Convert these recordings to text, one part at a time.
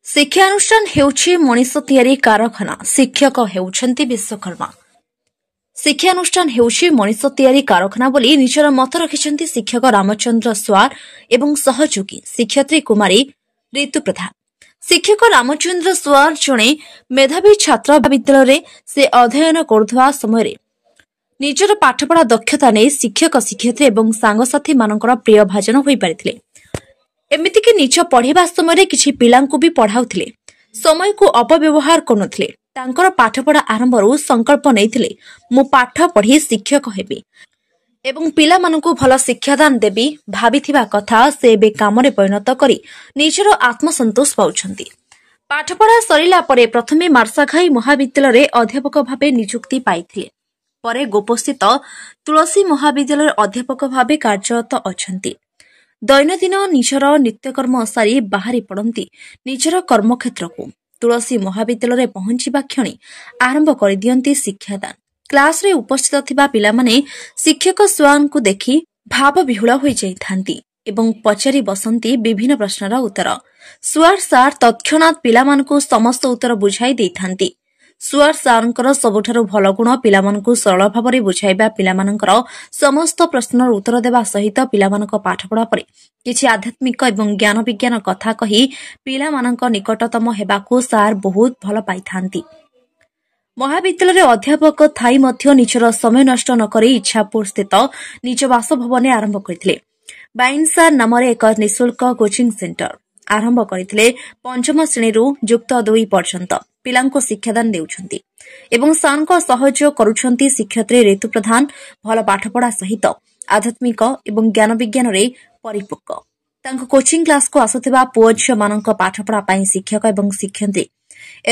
ଶିକ୍ଷାନୁଷ୍ଠାନ ହେଉଛି ମଣିଷ ତିଆରି କାରଖାନା। ଶିକ୍ଷକ ହେଉଛନ୍ତି ବିଶ୍ୱକର୍ମା। ଶିକ୍ଷାନୁଷ୍ଠାନ ହେଉଛି ମଣିଷ ତିଆରି କାରଖାନା ବୋଲି ନିଜର ମତ ରଖିଛନ୍ତି ଶିକ୍ଷକ ରାମଚନ୍ଦ୍ର ସ୍ୱାର ଏବଂ ସହଯୋଗୀ ଶିକ୍ଷୟତ୍ରୀ କୁମାରୀ ରିତୁ ପ୍ରଧାନ। ଶିକ୍ଷକ ରାମଚନ୍ଦ୍ର ସ୍ୱାର ଜଣେ ମେଧାବୀ ଛାତ୍ର। ବିଦ୍ୟାଳୟରେ ସେ ଅଧ୍ୟୟନ କରୁଥିବା ସମୟରେ ନିଜର ପାଠପଢ଼ା ଦକ୍ଷତା ନେଇ ଶିକ୍ଷକ ଶିକ୍ଷୟତ୍ରୀ ଏବଂ ସାଙ୍ଗସାଥୀମାନଙ୍କର ପ୍ରିୟ ଭାଜନ ହୋଇପାରିଥିଲେ। ଏମିତିକି ନିଜ ପଢ଼ିବା ସମୟରେ କିଛି ପିଲାଙ୍କୁ ବି ପଢ଼ାଉଥିଲେ। ସମୟକୁ ଅପବ୍ୟବହାର କରୁନଥିଲେ। ତାଙ୍କର ପାଠପଢ଼ା ଆରମ୍ଭରୁ ସଂକଳ୍ପ ନେଇଥିଲେ, ମୁଁ ପାଠ ପଢ଼ି ଶିକ୍ଷକ ହେବି ଏବଂ ପିଲାମାନଙ୍କୁ ଭଲ ଶିକ୍ଷାଦାନ ଦେବି। ଭାବିଥିବା କଥା ସେ ଏବେ କାମରେ ପରିଣତ କରି ନିଜର ଆତ୍ମସନ୍ତୋଷ ପାଉଛନ୍ତି। ପାଠପଢ଼ା ସରିଲା ପରେ ପ୍ରଥମେ ମାର୍ଶାଘାଇ ମହାବିଦ୍ୟାଳୟରେ ଅଧ୍ୟାପକ ଭାବେ ନିଯୁକ୍ତି ପାଇଥିଲେ। ପରେ ଗୋପସ୍ଥିତ ତୁଳସୀ ମହାବିଦ୍ୟାଳୟରେ ଅଧ୍ୟାପକ ଭାବେ କାର୍ଯ୍ୟରତ ଅଛନ୍ତି। ଦୈନନ୍ଦିନ ନିଜର ନିତ୍ୟକର୍ମ ସାରି ବାହାରି ପଡ଼ନ୍ତି ନିଜର କର୍ମକ୍ଷେତ୍ରକୁ। ତୁଳସୀ ମହାବିଦ୍ୟାଳୟରେ ପହଞ୍ଚିବା କ୍ଷଣି ଆରମ୍ଭ କରିଦିଅନ୍ତି ଶିକ୍ଷାଦାନ। କ୍ଲାସରେ ଉପସ୍ଥିତ ଥିବା ପିଲାମାନେ ଶିକ୍ଷକ ସ୍ୱାରଙ୍କୁ ଦେଖି ଭାବବିହ୍ୱଳ ହୋଇଯାଇଥାନ୍ତି ଏବଂ ପଚାରି ବସନ୍ତି ବିଭିନ୍ନ ପ୍ରଶ୍ନର ଉତ୍ତର। ସ୍ୱାର ସାର୍ ତତ୍କ୍ଷଣାତ୍ ପିଲାମାନଙ୍କୁ ସମସ୍ତ ଉତ୍ତର ବୁଝାଇ ଦେଇଥାନ୍ତି। ସ୍ୱାର ସାର୍ଙ୍କର ସବୁଠାରୁ ଭଲ ଗୁଣ ପିଲାମାନଙ୍କୁ ସରଳ ଭାବରେ ବୁଝାଇବା। ପିଲାମାନଙ୍କର ସମସ୍ତ ପ୍ରଶ୍ନର ଉତ୍ତର ଦେବା ସହିତ ପିଲାମାନଙ୍କ ପାଠପଢ଼ା ପରେ କିଛି ଆଧ୍ୟାତ୍ମିକ ଏବଂ ଜ୍ଞାନ ବିଜ୍ଞାନ କଥା କହି ପିଲାମାନଙ୍କ ନିକଟତମ ହେବାକୁ ସାର୍ ବହୁତ ଭଲ ପାଇଥାନ୍ତି। ମହାବିଦ୍ୟାଳୟରେ ଅଧ୍ୟାପକ ଥାଇ ମଧ୍ୟ ନିଜର ସମୟ ନଷ୍ଟ ନ କରି ଇଚ୍ଛାପୁର ସ୍ଥିତ ନିଜ ବାସଭବନରେ ଆରମ୍ଭ କରିଥିଲେ ବାଇନ୍ ସାର୍ ନାମରେ ଏକ ନିଃଶୁଳ୍କ କୋଚିଂ ସେଣ୍ଟର ଆରମ୍ଭ କରିଥିଲେ। ପଞ୍ଚମ ଶ୍ରେଣୀରୁ ଯୁକ୍ତ 2 ପର୍ଯ୍ୟନ୍ତ ପିଲାଙ୍କୁ ଶିକ୍ଷାଦାନ ଦେଉଛନ୍ତି ଏବଂ ସାର୍ଙ୍କ ସହଯୋଗ କରୁଛନ୍ତି ଶିକ୍ଷୟତ୍ରୀ ରିତୁ ପ୍ରଧାନ। ଭଲ ପାଠପଢ଼ା ସହିତ ଆଧ୍ୟାତ୍ମିକ ଏବଂ ଜ୍ଞାନ ବିଜ୍ଞାନରେ ପରିପକ୍ୱ। ତାଙ୍କ କୋଚିଂ କ୍ଲାସକୁ ଆସୁଥିବା ପୁଅ ଝିଅମାନଙ୍କ ପାଠପଢ଼ା ପାଇଁ ଶିକ୍ଷକ ଏବଂ ଶିକ୍ଷୟତ୍ରୀ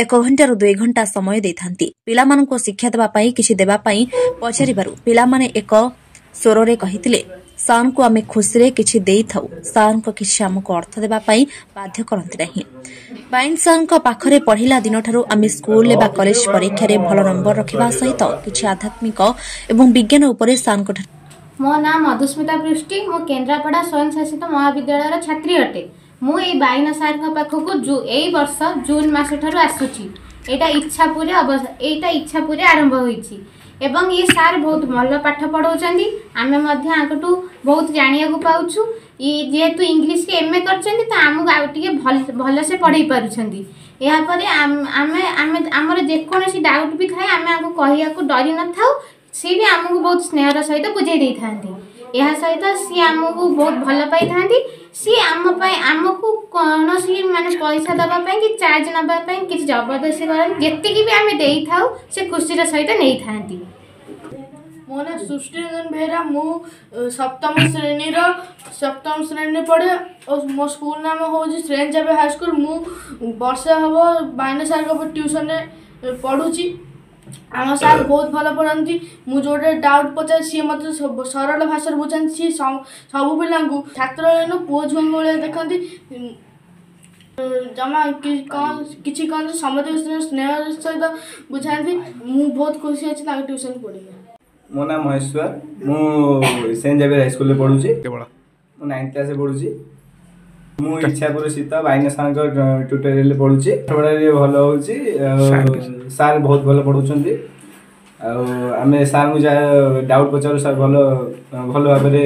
1 ଘଣ୍ଟାରୁ 2 ଘଣ୍ଟା ସମୟ ଦେଇଥାନ୍ତି। ପିଲାମାନଙ୍କୁ ଶିକ୍ଷା ଦେବା ପାଇଁ କିଛି ଦେବା ପାଇଁ ପଚାରିବାରୁ ପିଲାମାନେ ଏକ ସ୍ୱରରେ କହିଥିଲେ, ସାର୍ଙ୍କୁ ଆମେ ଖୁସିରେ କିଛି ଦେଇଥାଉ। ସାର୍ଙ୍କ କିଛି ଆମକୁ ଅର୍ଥ ଦେବା ପାଇଁ ବାଧ୍ୟ କରନ୍ତି ନାହିଁ। ବାଇନ୍ ସାର୍ଙ୍କ ପାଖରେ ପଢ଼ିଲା ଦିନଠାରୁ ଆମେ ସ୍କୁଲ ବା କଲେଜ ପରୀକ୍ଷାରେ ଭଲ ନମ୍ବର ରଖିବା ସହିତ କିଛି ଆଧ୍ୟାତ୍ମିକ ଏବଂ ବିଜ୍ଞାନ ଉପରେ ସାର୍ଙ୍କଠାରୁ। ମୋ ନାଁ ମଧୁସ୍ମିତା ପୃଷ୍ଟି। ମୁଁ କେନ୍ଦ୍ରାପଡ଼ା ସ୍ୱୟଂ ଶାସିତ ମହାବିଦ୍ୟାଳୟର ଛାତ୍ରୀ ଅଟେ। ମୁଁ ଏଇ ବାଇନ ସାର୍ଙ୍କ ପାଖକୁ ଏଇ ବର୍ଷ ଜୁନ୍ ମାସଠାରୁ ଆସୁଛି। ଏଇଟା ଇଚ୍ଛାପୁରରେ ଆରମ୍ଭ ହୋଇଛି ଏବଂ ଏ ସାର୍ ବହୁତ ଭଲ ପାଠ ପଢ଼ାଉଛନ୍ତି। ଆମେ ମଧ୍ୟ ଆଙ୍କଠୁ ବହୁତ ଜାଣିବାକୁ ପାଉଛୁ। ଯେହେତୁ ଇଂଲିଶରେ MA କରିଛନ୍ତି ତ ଆମକୁ ଆଉ ଟିକେ ଭଲସେ ପଢ଼େଇ ପାରୁଛନ୍ତି। ଏହାପରେ ଆମର ଯେକୌଣସି ଡାଉଟ୍ ବି ଥାଏ ଆମେ ଆଙ୍କୁ କହିବାକୁ ଡରି ନଥାଉ। ସିଏ ବି ଆମକୁ ବହୁତ ସ୍ନେହର ସହିତ ବୁଝେଇ ଦେଇଥାନ୍ତି। ଏହା ସହିତ ସିଏ ଆମକୁ ବହୁତ ଭଲ ପାଇଥାନ୍ତି। ସିଏ ଆମକୁ କୌଣସି ପଇସା ଦେବା ପାଇଁ କି ଚାର୍ଜ ନେବା ପାଇଁ କିଛି ଜବରଦସ୍ତି କରନ୍ତି। ଯେତିକି ବି ଆମେ ଦେଇଥାଉ ସେ ଖୁସିର ସହିତ ନେଇଥାନ୍ତି। ମୋ ନାଁ ସୃଷ୍ଟିରଞ୍ଜନ ବେହେରା। ମୁଁ ସପ୍ତମ ଶ୍ରେଣୀରେ ପଢ଼େ ଓ ମୋ ସ୍କୁଲ ନାମ ହେଉଛି ସେଣ୍ଟ ଜାଭିୟର ହାଇସ୍କୁଲ। ମୁଁ ବର୍ଷେ ହେବ ବାଇନ ସାର୍ଙ୍କ ଟ୍ୟୁସନରେ ପଢ଼ୁଛି। ଆମ ସାର୍ ବହୁତ ଭଲ ପଢ଼ାନ୍ତି। ମୁଁ ଯେଉଁଟା ଡାଉଟ୍ ପଚାରେ ସିଏ ମୋତେ ସରଳ ଭାଷାରେ ବୁଝାନ୍ତି। ସିଏ ସବୁ ପିଲାଙ୍କୁ ଛାତ୍ର ପୁଅ ଝିଅଙ୍କ ଭଳିଆ ଦେଖନ୍ତି। ଜମା କିଛି କଣ ସମସ୍ତେ ସ୍ନେହ ସହିତ ବୁଝାନ୍ତି। ମୁଁ ବହୁତ ଖୁସି ଅଛି ତାଙ୍କ ଟ୍ୟୁସନ ପଢ଼ିକି। ମୋ ନାଁ ମହେଶ୍ୱର। ମୁଁ ସେଣ୍ଟ ଜାଭିୟର ହାଇସ୍କୁଲରେ ପଢ଼ୁଛି। ମୁଁ 9th କ୍ଲାସରେ ପଢ଼ୁଛି। ମୁଁ ଇଚ୍ଛାପୁର ସ୍ଥିତ ବାଇନ ସାର୍ଙ୍କ ଟ୍ୟୁଟୋରିଆଲରେ ପଢ଼ୁଛି। ପାଠପଢ଼ାରେ ଭଲ ହେଉଛି। ସାର୍ ବହୁତ ଭଲ ପଢ଼ାଉଛନ୍ତି। ଆଉ ଆମେ ସାର୍ଙ୍କୁ ଯାହା ଡାଉଟ୍ ପଚାରୁ ସାର୍ ଭଲ ଭାବରେ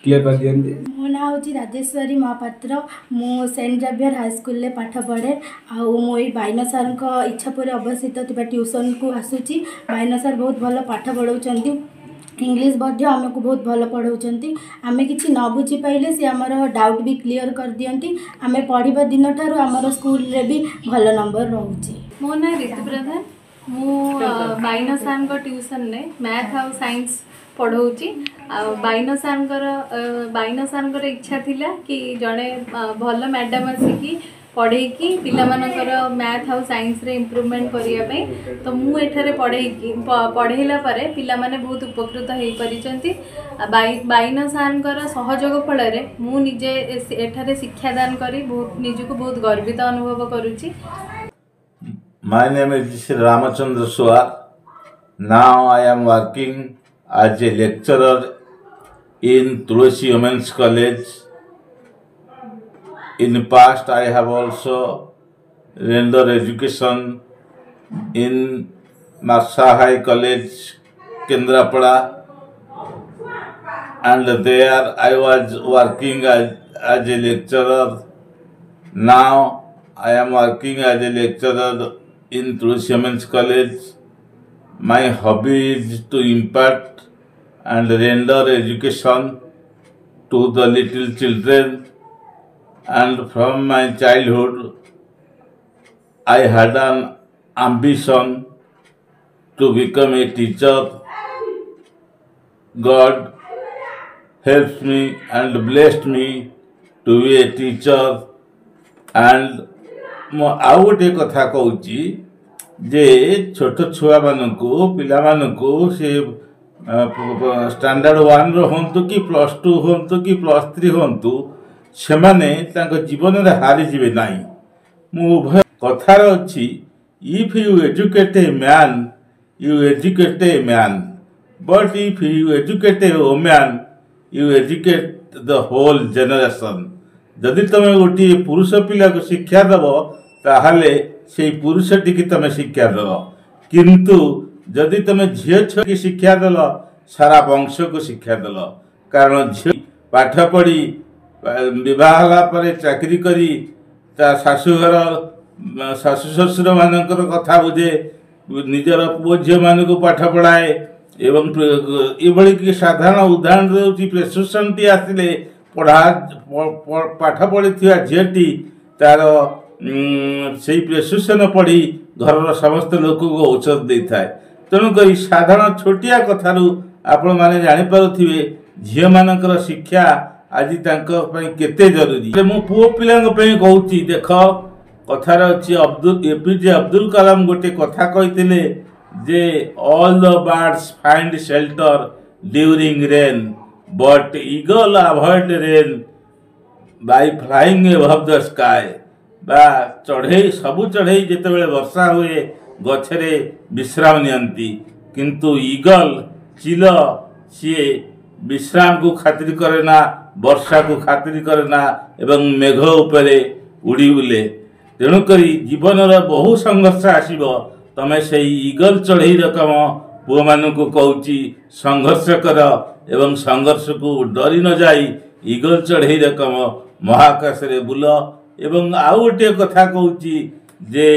କ୍ଲିୟର କରିଦିଅନ୍ତି। ମୋ ନାଁ ହେଉଛି ରାଜେଶ୍ୱରୀ ମହାପାତ୍ର। ମୁଁ ସେଣ୍ଟ ଜାଭିୟର ହାଇସ୍କୁଲରେ ପାଠ ପଢ଼େ। ଆଉ ମୁଁ ଏଇ ବାଇନ ସାର୍ଙ୍କ ଇଚ୍ଛାପୁରରେ ଅବସ୍ଥିତ ଥିବା ଟ୍ୟୁସନକୁ ଆସୁଛି। ବାଇନ ସାର୍ ବହୁତ ଭଲ ପାଠ ପଢ଼ାଉଛନ୍ତି। ଇଂଲିଶ ମଧ୍ୟ ଆମକୁ ବହୁତ ଭଲ ପଢ଼ାଉଛନ୍ତି। ଆମେ କିଛି ନ ବୁଝିପାରିଲେ ସେ ଆମର ଡାଉଟ୍ ବି କ୍ଲିୟର କରିଦିଅନ୍ତି। ଆମେ ପଢ଼ିବା ଦିନଠାରୁ ଆମର ସ୍କୁଲରେ ବି ଭଲ ନମ୍ବର ରହୁଛି। ମୋ ନାଁ ରିତୁ ପ୍ରଧାନ। ମୁଁ ବାଇନ ସାର୍ଙ୍କ ଟ୍ୟୁସନରେ ମ୍ୟାଥ୍ ଆଉ ସାଇନ୍ସ ପଢ଼ଉଛି। ଆଉ ବାଇନ ସାର୍ଙ୍କର ଇଚ୍ଛା ଥିଲା କି ଜଣେ ଭଲ ମ୍ୟାଡ଼ାମ୍ ଆସିକି ପଢ଼େଇକି ପିଲାମାନଙ୍କର ମ୍ୟାଥ୍ ଆଉ ସାଇନ୍ସରେ ଇମ୍ପ୍ରୁଭମେଣ୍ଟ କରିବା ପାଇଁ। ତ ମୁଁ ଏଠାରେ ପଢ଼େଇଲା ପରେ ପିଲାମାନେ ବହୁତ ଉପକୃତ ହୋଇପାରିଛନ୍ତି। ବାଇନ ସାର୍ଙ୍କର ସହଯୋଗ ଫଳରେ ମୁଁ ନିଜେ ଏଠାରେ ଶିକ୍ଷାଦାନ କରି ନିଜକୁ ବହୁତ ଗର୍ବିତ ଅନୁଭବ କରୁଛି। My name is Ramachandra Swar. Now I am working as a lecturer in Tulsi Women's College. In past I have also render education in Marsa High College, Kendrapada, and there I was working as a lecturer. Now I am working as a lecturer in Tulsi Women's College. My hobby is to impart and render education to the little children, and from my childhood I had an ambition to become a teacher. God helped me and blessed me to be a teacher. And आउ गोटे कथा कहूँ जे छोट छुआ मानू पिला मानू से स्टैंडर्ड 1 हूँ कि +2 हूँ कि +3 हूँ से माने जीवन में हारीजे ना उभय कथार अच्छी if you educate a man you educate a man but if you educate a woman you educate the whole generation जदि तुम गोटे पुरुष पिला को शिक्षा दब ताहले से पुरुषटी की तुम शिक्षा दल किंतु जदि तुम झील छुआ की शिक्षा दल सारा वंश को शिक्षा दल कारण झी पाठ पढ़ी विवाह चाकरी करी शाशुघर शाशु शशुर मानकर कथा बुझे निजर पुओ झील मान को पाठ पढ़ाए एवं ये साधारण उदाहरण दूसरी प्रेसक्रिप्शन टी आसिले पढ़ा पाठ पढ़ी झीलटी तार से प्रेसक्रिप्शन पढ़ी घर समस्त लोक को औषध दे था तेणुक साधारण छोटिया कथारू आपण मैंने जापे झील मानकर शिक्षा आज केते जरूरी मु पुओ पिला कहूँ देख कथार अच्छी एपीजे अब्दुल कलाम गोटे कथा कहते जे all the birds find shelter during rain but eagle avoid rain by flying above the sky बा चढ़ई सबु चढ़ई जिते वर्षा हुए गछरे विश्राम नियंती किंतु ईगल चिल सी विश्राम को खातिर करे ना वर्षा को खातिर करे ना एवं मेघ उपरे उड़ी बुले तेणुक जीवन बहु संघर्ष आसब तमें से ईगल चढ़ई रकम पुओ मान को कहूँ संघर्ष कर एवं संघर्ष को डरी न जाई ईगल चढ़ई रकम महाकाश रे बुल एवं आउ गोटे कथा कहूँ जे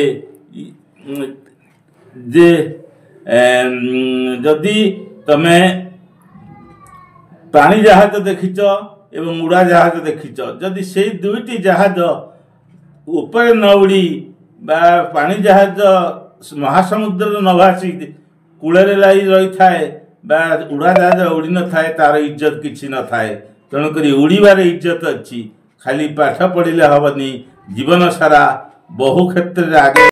जे जदि तमें पानी जहाज देखिच एवं उड़ा जहाज देखिच जदि से दुईटी जहाज ऊपर न उड़ी बा पानी जहाज महासमुद्र न भासी कूଳରେ लाई रही थाए बा उड़ा जहाज उड़ी न थाए तार इज्जत किछि न थाए तेणुक उड़ीबार इज्जत अच्छी खाली पाठ पढ़िले हबनी जीवन सारा बहु क्षेत्र में आगे